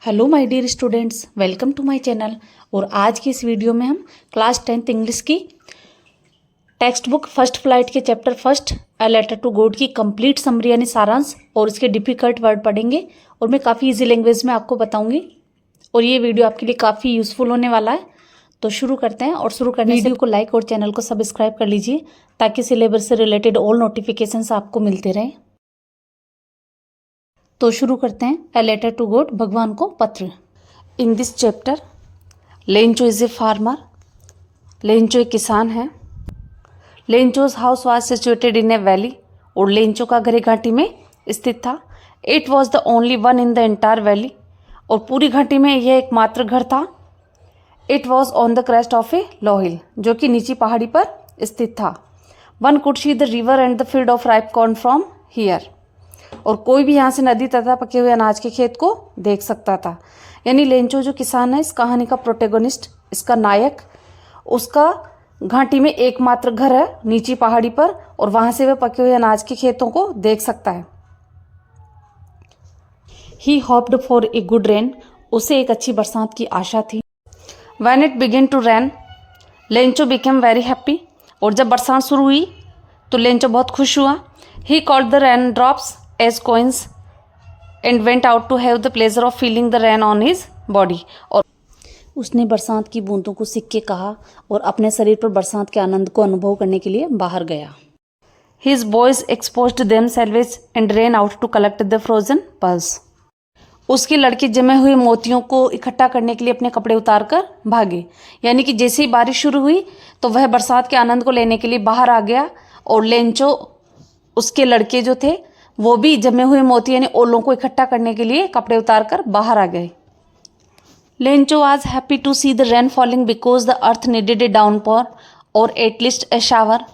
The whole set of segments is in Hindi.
Hello my dear students, welcome to my channel. और आज की इस वीडियो में हम क्लास 10th इंग्लिश की टेक्स्ट बुक फर्स्ट फ्लाइट के chapter first a letter to God की कंप्लीट समरी यानी सारांश और इसके डिफिकल्ट वर्ड पढ़ेंगे। और मैं काफ़ी इजी लैंग्वेज में आपको बताऊंगी और ये वीडियो आपके लिए काफ़ी यूज़फुल होने वाला है। तो शुरू करते हैं। और शुरू करने वीडियो को लाइक और चैनल को सब्सक्राइब कर लीजिए ताकि सिलेबस से रिलेटेड ऑल नोटिफिकेशंस आपको मिलते रहें। तो शुरू करते हैं। ए लेटर टू गॉड, भगवान को पत्र। In this chapter Lencho is a farmer. Lencho एक किसान है। Lencho's house was situated in a valley और लेंचो का घर एक घाटी में स्थित था। It was the only one in the entire valley और पूरी घाटी में यह एकमात्र घर था। It was on the crest of a low hill, जो कि नीची पहाड़ी पर स्थित था। One could see the river and the field of ripe corn from here, और कोई भी यहाँ से नदी तथा पके हुए अनाज के खेत को देख सकता था। यानी लेंचो जो किसान है, इस कहानी का प्रोटेगोनिस्ट, इसका नायक, उसका घाटी में एकमात्र घर है नीची पहाड़ी पर और वहां से वह पके हुए अनाज के खेतों को देख सकता है। He hoped for a good rain, उसे एक अच्छी बरसात की आशा थी। When it began to rain Lencho became very happy, और जब बरसात शुरू हुई तो लेंचो बहुत खुश हुआ। He called the rain drops as coins and went out to have the pleasure of feeling the rain on his body, और उसने बरसात की बूंदों को सिक्के कहा और अपने शरीर पर बरसात के आनंद को अनुभव करने के लिए बाहर गया। His boys exposed themselves and ran out to collect the frozen pearls, उसके लड़के जमे हुए मोतियों को इकट्ठा करने के लिए अपने कपड़े उतार कर भागे। यानी कि जैसे ही बारिश शुरू हुई तो वह बरसात के आनंद को लेने के लिए बाहर आ गया और लेंचो, उसके लड़के जो थे वो भी जमे हुए मोती यानी ओलों को इकट्ठा करने के लिए कपड़े उतार कर बाहर आ गए। Lencho was happy to see the rain falling because the earth needed a downpour or at least a shower.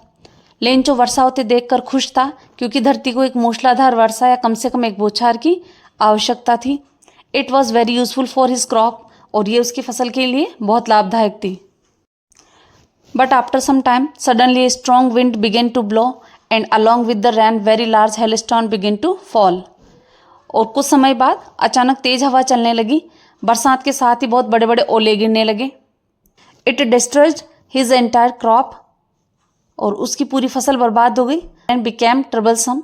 Lencho वर्षा होते देखकर खुश था क्योंकि धरती को एक मूसलाधार वर्षा या कम से कम एक बौछार की आवश्यकता थी। It was very useful for his crop, और ये उसकी फसल के लिए बहुत लाभदायक थी। But after some time suddenly a strong wind began to blow and along with the rain very large hailstone begin to fall, और कुछ समय बाद अचानक तेज हवा चलने लगी, बरसात के साथ ही बहुत बड़े बड़े ओले गिरने लगे। It destroyed his entire crop, और उसकी पूरी फसल बर्बाद हो गई। एंड बिकेम ट्रबलसम,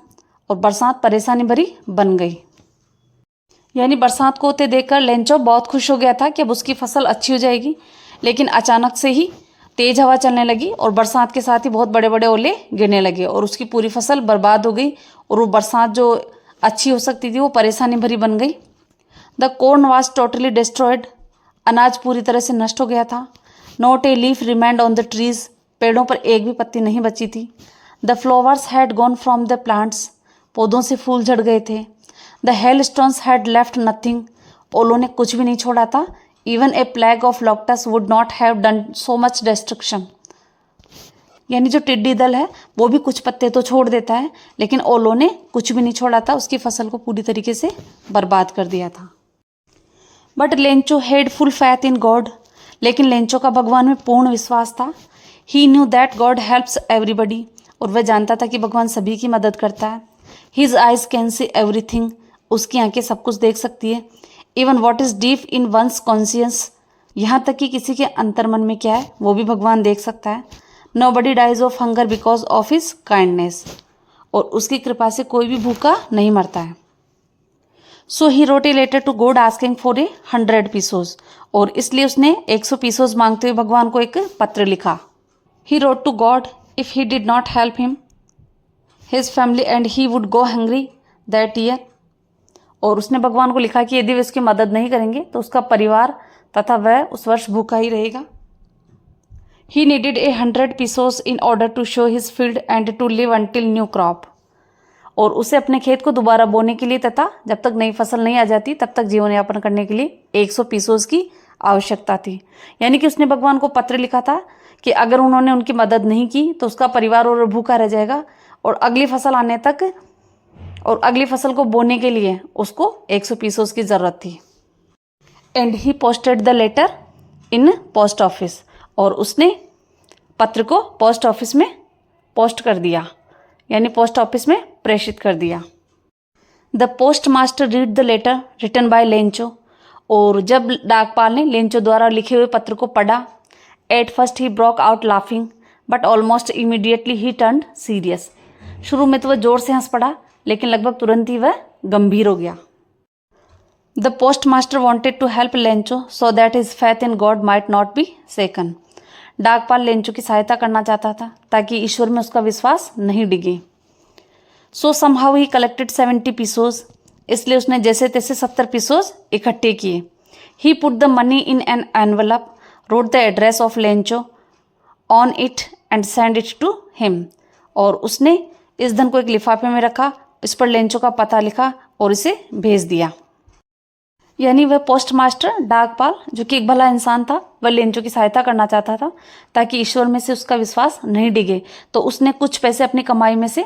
और बरसात परेशानी भरी बन गई। यानी बरसात को होते देखकर लेंचो बहुत खुश हो गया था कि अब उसकी फसल अच्छी हो जाएगी, लेकिन अचानक से ही तेज हवा चलने लगी और बरसात के साथ ही बहुत बड़े बड़े ओले गिरने लगे और उसकी पूरी फसल बर्बाद हो गई और वो बरसात जो अच्छी हो सकती थी वो परेशानी भरी बन गई। The corn was totally destroyed, अनाज पूरी तरह से नष्ट हो गया था। Not a leaf remained on the trees, पेड़ों पर एक भी पत्ती नहीं बची थी। The flowers had gone from the plants, पौधों से फूल झड़ गए थे। The hailstones had left nothing, ओलों ने कुछ भी नहीं छोड़ा था। Even a plague of locusts would not have done so much destruction, यानी जो टिड्डी दल है वो भी कुछ पत्ते तो छोड़ देता है, लेकिन ओलों ने कुछ भी नहीं छोड़ा था, उसकी फसल को पूरी तरीके से बर्बाद कर दिया था। But Lencho had full faith in God, लेकिन लेंचो का भगवान में पूर्ण विश्वास था। He knew that God helps everybody, और वह जानता था कि भगवान सभी की मदद करता है। His eyes can see everything, उसकी आंखें सब कुछ देख सकती है। Even what is deep in one's conscious, यहाँ तक कि किसी के अंतर्मन में क्या है वो भी भगवान देख सकता है। Nobody dies of hunger because of his kindness, और उसकी कृपा से कोई भी भूखा नहीं मरता है। So he wrote a letter to God asking for 100 pesos, और इसलिए उसने 100 पीसोस मांगते हुए भगवान को एक पत्र लिखा। He wrote to God if he did not help him his family and he would go hungry that year, और उसने भगवान को लिखा कि यदि वे उसकी मदद नहीं करेंगे तो उसका परिवार तथा वह उस वर्ष भूखा ही रहेगा। He needed 100 pesos in order to sow his field and to live until new crop, और उसे अपने खेत को दोबारा बोने के लिए तथा जब तक नई फसल नहीं आ जाती तब तक जीवन यापन करने के लिए 100 पीसोस की आवश्यकता थी। यानी कि उसने भगवान को पत्र लिखा था कि अगर उन्होंने उनकी मदद नहीं की तो उसका परिवार और भूखा रह जाएगा, और अगली फसल आने तक और अगली फसल को बोने के लिए उसको 100 पीसोस की ज़रूरत थी। And he posted the letter in post office, और उसने पत्र को पोस्ट ऑफिस में पोस्ट कर दिया, यानी पोस्ट ऑफिस में प्रेषित कर दिया। The post master read the letter written by Lencho, और जब डाकपाल ने लेंचो द्वारा लिखे हुए पत्र को पढ़ा, at first he broke out laughing but almost immediately he turned serious. शुरू में तो वह जोर से हंस पड़ा, लेकिन लगभग तुरंत ही वह गंभीर हो गया। The post master wanted to help Lencho so that his faith in God might not be shaken. डाकपाल लेंचो की सहायता करना चाहता था ताकि ईश्वर में उसका विश्वास नहीं डिगे। So somehow he collected 70 pesos, इसलिए उसने जैसे तैसे 70 पीसोज इकट्ठे किए। He put the money in an envelope, wrote the address of Lencho on it and send it to him. और उसने इस धन को एक लिफाफे में रखा, इस पर लेंचो का पता लिखा और इसे भेज दिया। यानी वह पोस्ट मास्टर डाकपाल, जो कि एक भला इंसान था, वह लेंचो की सहायता करना चाहता था ताकि ईश्वर में से उसका विश्वास नहीं डिगे। तो उसने कुछ पैसे अपनी कमाई में से,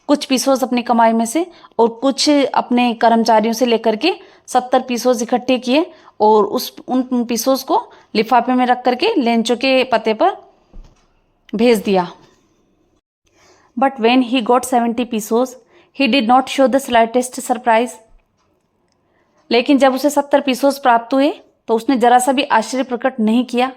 कुछ पीसोज अपनी कमाई में से और कुछ अपने कर्मचारियों से लेकर के 70 पीसोज इकट्ठे किए और उन पीसोज को लिफाफे में रख करके लेंचो के पते पर भेज दिया। But when he got 70 pesos he did not show the slightest surprise. लेकिन जब उसे 70 पीसोज प्राप्त हुए तो उसने जरा सा भी आश्चर्य प्रकट नहीं किया।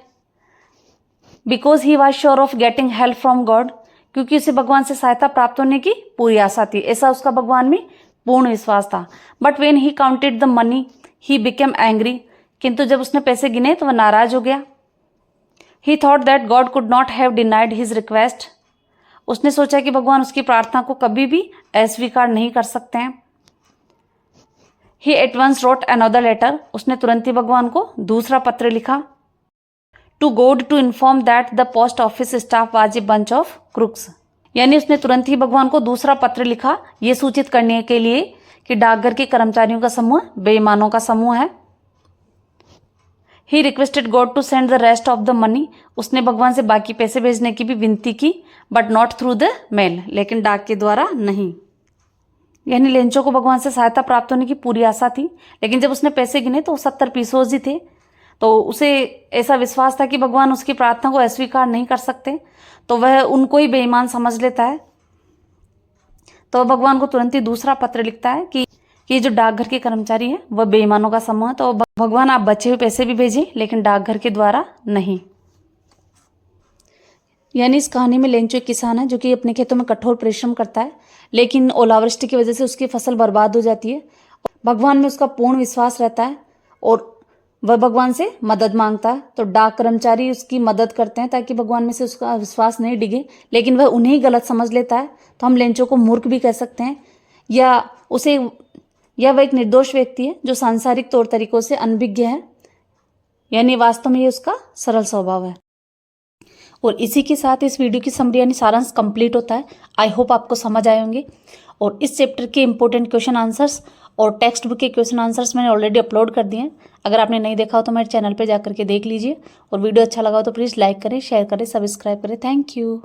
Because he was sure of getting help from God, क्योंकि उसे भगवान से सहायता प्राप्त होने की पूरी आशा थी, ऐसा उसका भगवान में पूर्ण विश्वास था। But when he counted the money he became angry, किंतु जब उसने पैसे गिने तो वह नाराज हो गया। ही thought that God could not have denied his request, उसने सोचा कि भगवान उसकी प्रार्थना को कभी भी अस्वीकार नहीं कर सकते हैं। He at once wrote another letter, उसने तुरंत ही भगवान को दूसरा पत्र लिखा। To God to inform that the post office staff was a bunch of crooks, यानी उसने तुरंत ही भगवान को दूसरा पत्र लिखा ये सूचित करने के लिए कि डाकघर के कर्मचारियों का समूह बेईमानों का समूह है। He requested God to send the rest of the money, उसने भगवान से बाकी पैसे भेजने की भी विनती की, but not through the mail, लेकिन डाक के द्वारा नहीं। यानी लेंचो को भगवान से सहायता प्राप्त होने की पूरी आशा थी, लेकिन जब उसने पैसे गिने तो 70 पीसोज ही थे, तो उसे ऐसा विश्वास था कि भगवान उसकी प्रार्थना को अस्वीकार नहीं कर सकते, तो वह उनको ही बेईमान समझ लेता है। तो भगवान को तुरंत ही दूसरा पत्र लिखता है कि जो डाकघर के कर्मचारी हैं वह बेईमानों का समूह है, तो भगवान आप बचे हुए पैसे भी भेजें, लेकिन डाकघर के द्वारा नहीं। यानी इस कहानी में लेंचो एक किसान है जो कि अपने खेतों में कठोर परिश्रम करता है, लेकिन ओलावृष्टि की वजह से उसकी फसल बर्बाद हो जाती है। भगवान में उसका पूर्ण विश्वास रहता है और वह भगवान से मदद मांगता है, तो डाक कर्मचारी उसकी मदद करते हैं ताकि भगवान में से उसका विश्वास नहीं डिगे, लेकिन वह उन्हें गलत समझ लेता है। तो हम लेंचो को मूर्ख भी कह सकते हैं, या वह एक निर्दोष व्यक्ति है जो सांसारिक तौर तरीकों से अनभिज्ञ है, यानी वास्तव में ये उसका सरल स्वभाव है। और इसी के साथ इस वीडियो की समरी यानी सारांश कंप्लीट होता है। आई होप आपको समझ आए होंगे। और इस चैप्टर के इंपॉर्टेंट क्वेश्चन आंसर्स और टेक्स्ट बुक के क्वेश्चन आंसर्स मैंने ऑलरेडी अपलोड कर दिए हैं। अगर आपने नहीं देखा हो तो मेरे चैनल पे जाकर के देख लीजिए। और वीडियो अच्छा लगा हो तो प्लीज़ लाइक करें, शेयर करें, सब्सक्राइब करें। Thank you.